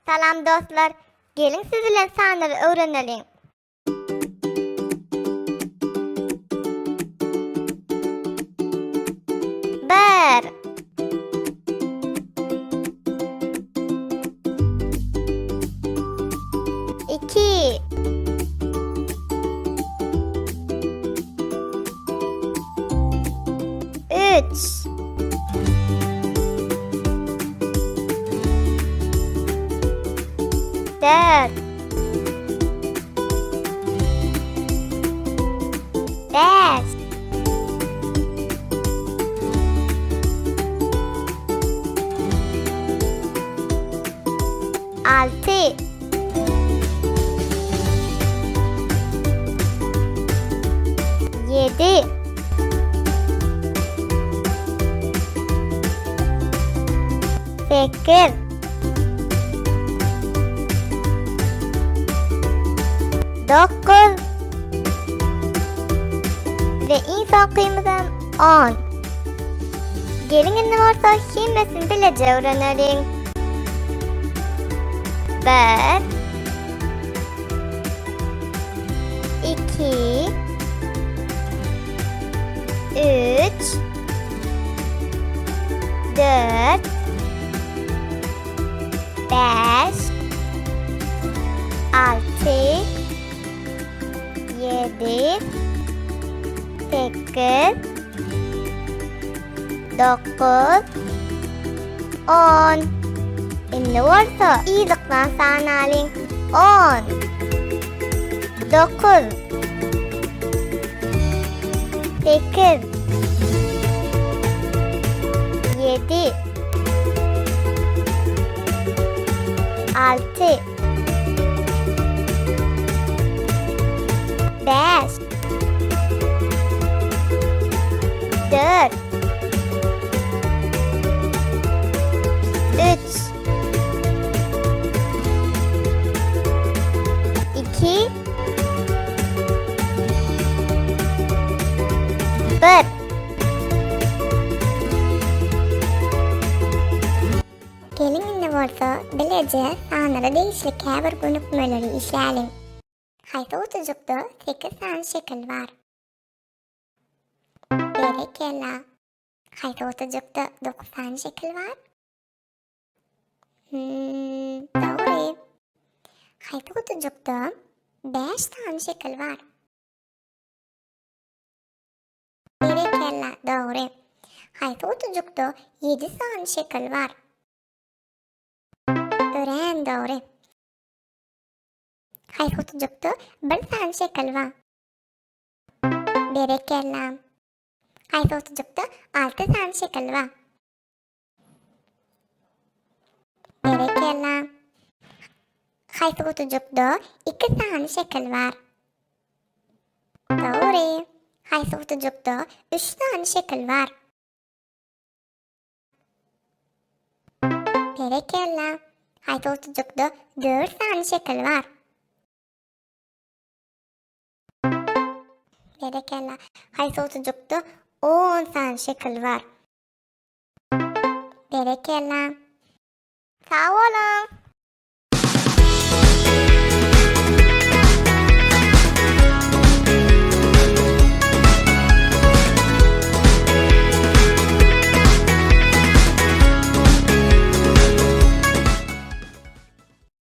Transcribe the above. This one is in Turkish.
Salam dostlar, gelin siz bilen sanlary öwreneliň. Bir, iki, üç, dört, beş, altı, yedi, sekiz, dokuz ve en son kıymızdan 10. Gelin ne varsa himmesin bilece öğrenelim. 1, 2, 3, 4, 5, 6, 7, 8, 9, 10. Ne varsa iyiciklen sanalyň. 10, 9, 8, 7, 6, 5, 4, 3, 2, 1. Gelin ne varsa bilece sanlara değişik bir günükmeleri işleyelim. Hayta otucukta 8 tane şekil var. Berekella. Hayta otucukta 9 tane şekil var. Doğru. Hayta otucukta 5 tane şekil var. Berekella. Doğru. Hayta otucukta 7 tane şekil var. Ören doğru. Hayta otucukta 1 tane şekil var. Berekella. Hayta otucukta 6 tane şekil var. Berekella. Hayta otucukta 2 tane şekil var. Doğru. Hayta otucukta 3 tane şekil var. Berekella. Hayta otucukta 4 tane şekil var. Berekella. Hayta otucukta 10 tane şekil var. Berekella. Sağ olun.